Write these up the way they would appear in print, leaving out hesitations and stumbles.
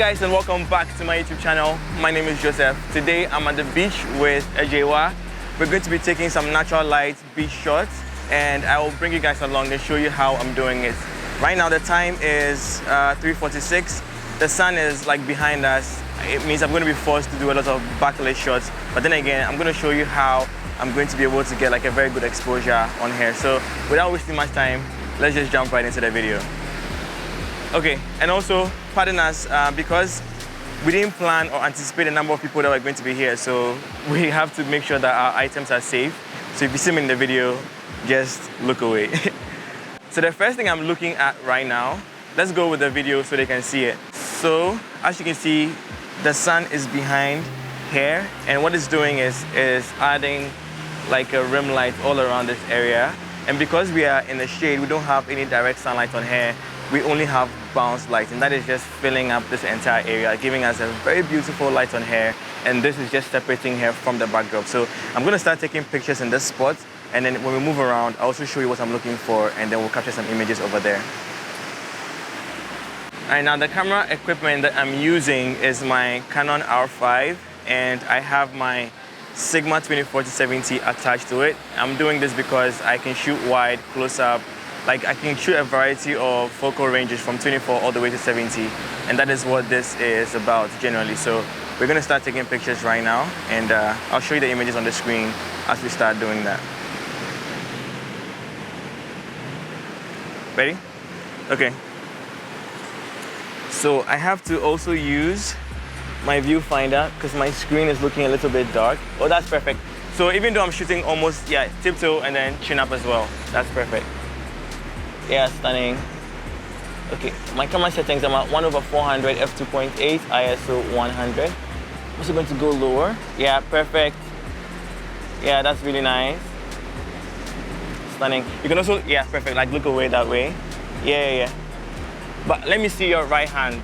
guys, and welcome back to my YouTube channel. My name is Joseph. Today I'm at the beach with Ejewa. We're going to be taking some natural light beach shots, and I will bring you guys along and show you how I'm doing it. Right now the time is 3:46. The sun is like behind us. It means I'm going to be forced to do a lot of backlit shots, but then again I'm going to show you how I'm going to be able to get like a very good exposure on here. So without wasting much time, let's just jump right into the video. Okay, and also pardon us because we didn't plan or anticipate the number of people that were going to be here, so we have to make sure that our items are safe. So if you see me in the video, just look away. So the first thing I'm looking at right now, let's go with the video so they can see it. So as you can see, the sun is behind here, and what it's doing is adding like a rim light all around this area. And because we are in the shade, we don't have any direct sunlight on here. We only have bounce light, and that is just filling up this entire area, giving us a very beautiful light on here. And this is just separating here from the backdrop. So I'm going to start taking pictures in this spot, and then when we move around, I'll also show you what I'm looking for, and then we'll capture some images over there. All right, now the camera equipment that I'm using is my Canon R5, and I have my Sigma 24-70 attached to it. I'm doing this because I can shoot wide, close up. Like I can shoot a variety of focal ranges from 24 all the way to 70, and that is what this is about generally. So we're gonna start taking pictures right now, and I'll show you the images on the screen as we start doing that. Ready? Okay. So I have to also use my viewfinder because my screen is looking a little bit dark. Oh, that's perfect. So even though I'm shooting almost, yeah, tiptoe and then chin up as well, that's perfect. Yeah, stunning. Okay, my camera settings, I'm at 1/400 f2.8, ISO 100. I'm also going to go lower. Yeah, perfect. Yeah, that's really nice. Stunning. You can also, yeah, perfect, like look away that way. Yeah. But let me see your right hand.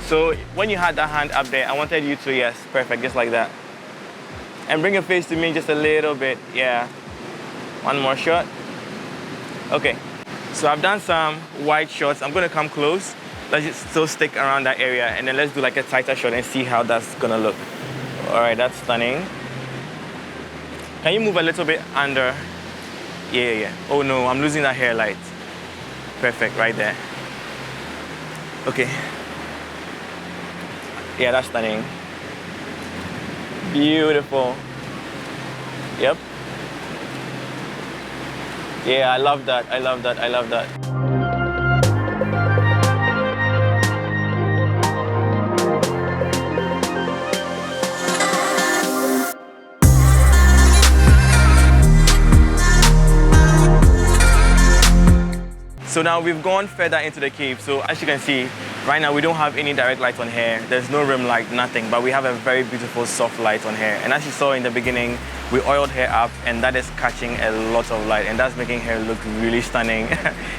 So when you had that hand up there, I wanted you to, yes, perfect, just like that. And bring your face to me just a little bit, yeah. One more shot. Okay. So I've done some wide shots. I'm gonna come close. Let's just still stick around that area, and then let's do like a tighter shot and see how that's gonna look. All right, that's stunning. Can you move a little bit under? Yeah. Oh no, I'm losing that hair light. Perfect, right there. Okay. Yeah, that's stunning. Beautiful. Yep. Yeah, I love that. I love that. So now we've gone further into the cave. So as you can see, right now we don't have any direct light on here. There's no rim light, nothing, but we have a very beautiful soft light on here. And as you saw in the beginning, we oiled her up, and that is catching a lot of light, and that's making her look really stunning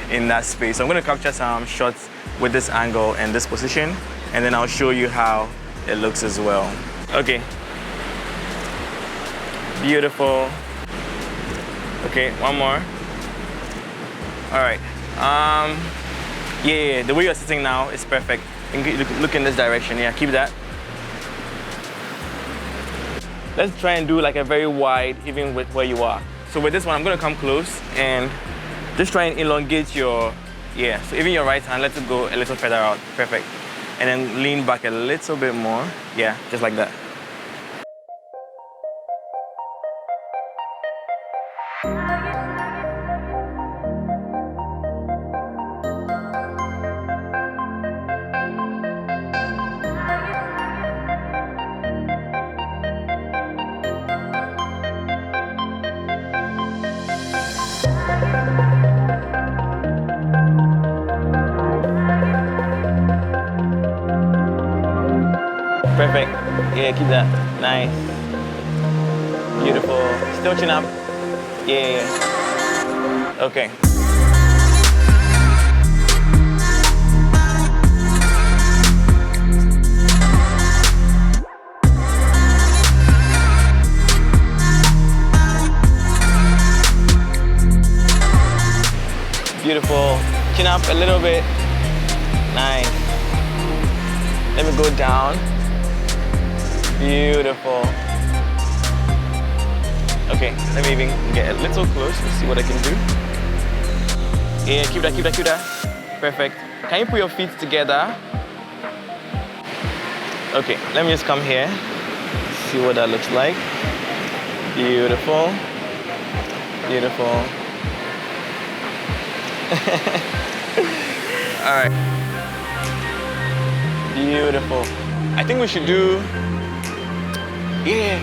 in that space. So I'm going to capture some shots with this angle and this position, and then I'll show you how it looks as well. Okay. Beautiful. Okay, one more. All right. Yeah, the way you're sitting now is perfect. Look in this direction. Yeah, keep that. Let's try and do like a very wide, even with where you are. So with this one, I'm gonna come close and just try and elongate your, yeah. So even your right hand, let it go a little further out. Perfect. And then lean back a little bit more. Yeah, just like that. Perfect. Yeah, keep that. Nice. Beautiful. Still chin up. Yeah. Okay. Beautiful. Chin up a little bit. Nice. Let me go down. Beautiful. Okay, let me even get a little close to see what I can do. Yeah, keep that, keep that, keep that. Perfect. Can you put your feet together? Okay, let me just come here. See what that looks like. Beautiful. Beautiful. All right. Beautiful. I think we should do, yeah.